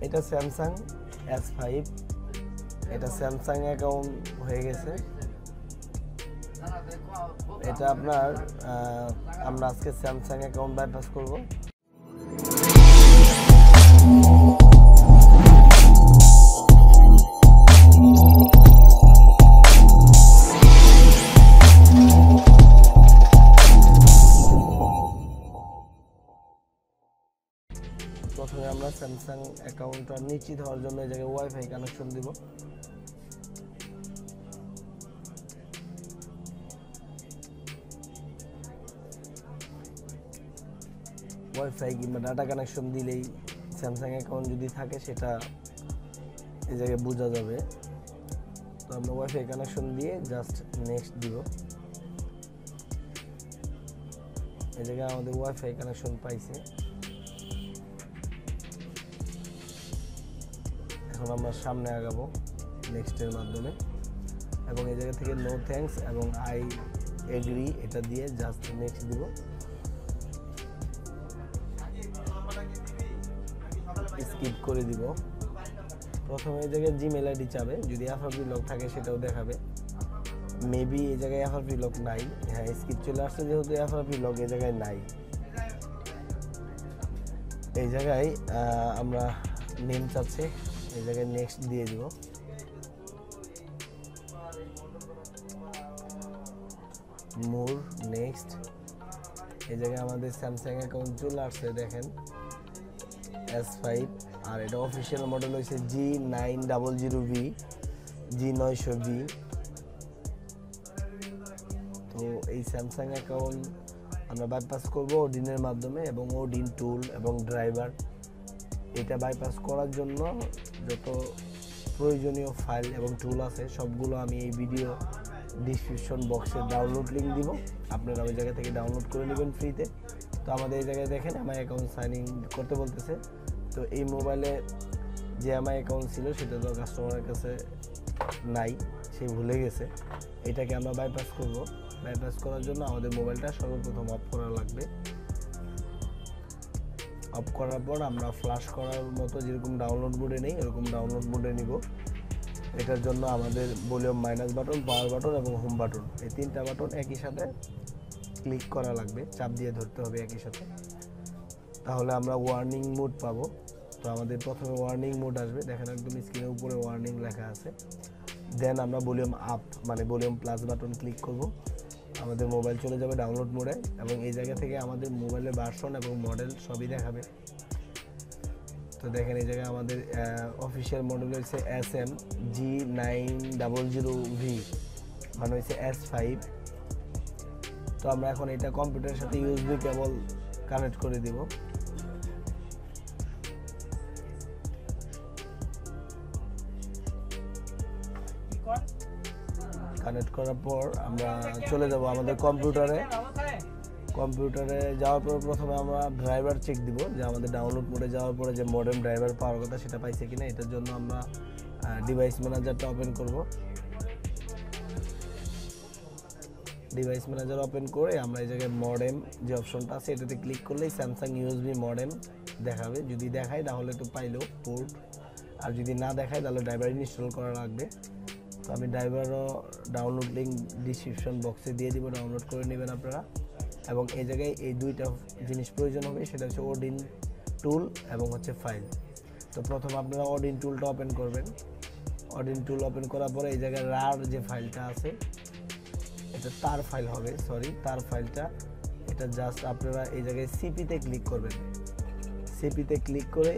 এটা Samsung S5, এটা Samsung account হয়ে গেছে। এটা আপনার আমরা আজকে স্যামসাং অ্যাকাউন্ট বাইপাস করব। প্রথমে আমরা স্যামসাং অ্যাকাউন্টটা নিশ্চিত হওয়ার জন্য এই জায়গায় ওয়াইফাই কানেকশন দিব। ওয়াইফাই কিংবা ডাটা কানেকশন দিলেই স্যামসাং অ্যাকাউন্ট যদি থাকে সেটা এই জায়গায় বোঝা যাবে। তো আমরা ওয়াইফাই কানেকশন দিয়ে জাস্ট নেক্সট দিব। এই জায়গায় আমাদের ওয়াইফাই কানেকশন পাইছে। এখন আমরা সামনে আগাবো নেক্সটের মাধ্যমে, এবং এই জায়গা থেকে নো থ্যাঙ্কস এবং আই এগ্রি এটা দিয়ে জাস্ট নেক্সট দিব। স্কিপ করে দিব। প্রথমে এই জায়গায় জিমেল আইডি চাবে, যদি এফআরপি লক থাকে সেটাও দেখাবে। মেবি এই জায়গায় এফআরপি লক নাই, হ্যাঁ স্কিপ চলে আসছে যেহেতু এফআরপি লক এই জায়গায় নাই। এই জায়গায় আমরা নেম চাচ্ছে, এই জায়গায় নেক্সট দিয়ে দিব। মোর নেক্সট। এই জায়গায় আমাদের স্যামসাং অ্যাকাউন্ট চলে আসছে দেখেন S5, আর এটা অফিসিয়াল মডেল হয়েছে G900V, G900V। তো এই স্যামসাং অ্যাকাউন্ট আমরা বাইপাস করব ওডিনের মাধ্যমে, এবং ওডিন টুল এবং ড্রাইভার। এটা বাইপাস করার জন্য যত প্রয়োজনীয় ফাইল এবং টুল আছে সবগুলো আমি এই ভিডিও ডিসক্রিপশন বক্সে ডাউনলোড লিঙ্ক দিব, আপনারা ওই জায়গা থেকে ডাউনলোড করে নেবেন ফ্রিতে। তো আমাদের এই জায়গায় দেখেন আমার অ্যাকাউন্ট সাইন ইন করতে বলতেছে। তো এই মোবাইলে যে আমার অ্যাকাউন্ট ছিল সেটা তো কাস্টমারের কাছে নাই, সে ভুলে গেছে। এটাকে আমরা বাইপাস করব। বাইপাস করার জন্য আমাদের মোবাইলটা সর্বপ্রথম অফ করা লাগবে। অফ করার পর আমরা ফ্ল্যাশ করার মতো যেরকম ডাউনলোড মোডে নেই এরকম ডাউনলোড মোডে নিব। এটার জন্য আমাদের volume minus button, power button এবং হোম বাটন, এই তিনটা বাটন একই সাথে ক্লিক করা লাগবে, চাপ দিয়ে ধরতে হবে একই সাথে, তাহলে আমরা ওয়ার্নিং মোড পাবো। তো আমাদের প্রথমে ওয়ার্নিং মোড আসবে, দেখেন একদম স্ক্রিনের উপরে ওয়ার্নিং লেখা আছে। দেন আমরা ভলিউম আপ মানে ভলিউম প্লাস বাটন ক্লিক করব, আমাদের মোবাইল চলে যাবে ডাউনলোড মোডে, এবং এই জায়গা থেকে আমাদের মোবাইলের ভার্সন এবং মডেল সবই দেখাবে। তো দেখেন এই জায়গায় আমাদের অফিসিয়াল মডেল হচ্ছে SM G900V, মানে হচ্ছে S5। তো আমরা এখন এটা কম্পিউটারের সাথে USB কেবল কানেক্ট করে দিব। কানেক্ট করার পর আমরা চলে যাব আমাদের কম্পিউটারে। কম্পিউটারে যাওয়ার পর প্রথমে আমরা ড্রাইভার চেক দিব, যে আমাদের ডাউনলোড মোডে যাওয়ার পরে যে মডেম ড্রাইভার পাওয়ার কথা সেটা পাইছে কিনা। এটার জন্য আমরা ডিভাইস ম্যানেজারটা ওপেন করব। ডিভাইস ম্যানেজার ওপেন করে আমরা এই জায়গায় মডেম যে অপশনটা আছে এটাতে ক্লিক করলেই স্যামসাং USB মডেম দেখাবে। যদি দেখায় তাহলে তো পাইলো পোর্ট, আর যদি না দেখায় তাহলে ড্রাইভার ইনস্টল করা লাগবে। তো আমি ড্রাইভারও ডাউনলোড লিঙ্ক ডিসক্রিপশন বক্সে দিয়ে দিব, ডাউনলোড করে নেবেন আপনারা। এবং এই জায়গায় এই দুইটা জিনিস প্রয়োজন হবে, সেটা হচ্ছে ওডিন টুল এবং হচ্ছে ফাইল। তো প্রথম আপনারা ওডিন টুলটা ওপেন করবেন। ওডিন টুল ওপেন করার পরে এই জায়গায় রার যে ফাইলটা আছে এটা তার ফাইল হবে, সরি তার ফাইলটা, এটা জাস্ট আপনারা এই জায়গায় সিপিতে ক্লিক করবেন। সিপিতে ক্লিক করে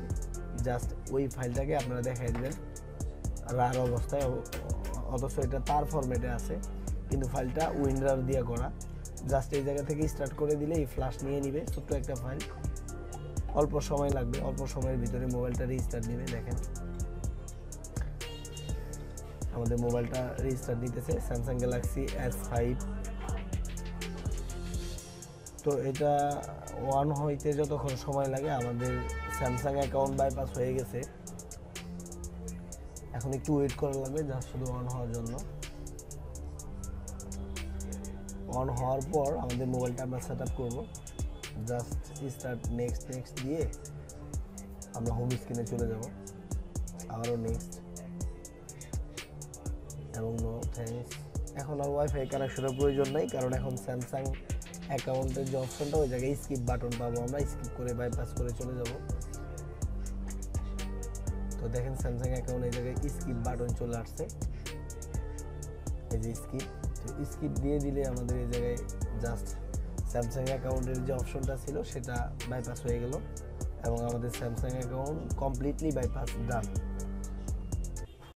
জাস্ট ওই ফাইলটাকে আপনারা দেখাই দেবেন রার অবস্থায়, অথচ এটা তার ফরম্যাটে আছে কিন্তু ফাইলটা উইন্ডার দিয়ে করা। জাস্ট এই জায়গা থেকে স্টার্ট করে দিলে এই ফ্ল্যাশ নিয়ে নিবে, ছোট্ট একটা ফাইল, অল্প সময় লাগবে, অল্প সময়ের ভিতরে মোবাইলটা রিস্টার্ট নেবে। দেখেন আমাদের মোবাইলটা রিস্টার্ট নিতেছে, স্যামসাং গ্যালাক্সি S5। তো এটা অন হইতে যতক্ষণ সময় লাগে, আমাদের স্যামসাং অ্যাকাউন্ট বাইপাস হয়ে গেছে। এখন একটু ওয়েট করা লাগবে জাস্ট শুধু অন হওয়ার জন্য। অন হওয়ার পর আমাদের মোবাইলটা আমরা সেট আপ করবো। জাস্ট স্টার্ট নেক্সট দিয়ে আমরা হোম স্ক্রিনে চলে যাব। আবারও নেক্সট এবং নো থ্যাঙ্কস। এখন আর ওয়াইফাই কানেকশনের প্রয়োজন নাই, কারণ এখন স্যামসাং অ্যাকাউন্টের যে অপশনটা ওই জায়গায় স্কিপ বাটন পাবো, আমরা স্কিপ করে বাইপাস করে চলে যাব। তো দেখেন স্যামসাং অ্যাকাউন্ট এই জায়গায় স্কিপ বাটন চলে আসছে, এই যে স্কিপ। তো স্কিপ দিয়ে দিলে আমাদের এই জায়গায় জাস্ট স্যামসাং অ্যাকাউন্টের যে অপশনটা ছিল সেটা বাইপাস হয়ে গেল এবং আমাদের স্যামসাং অ্যাকাউন্ট কমপ্লিটলি বাইপাস ডান।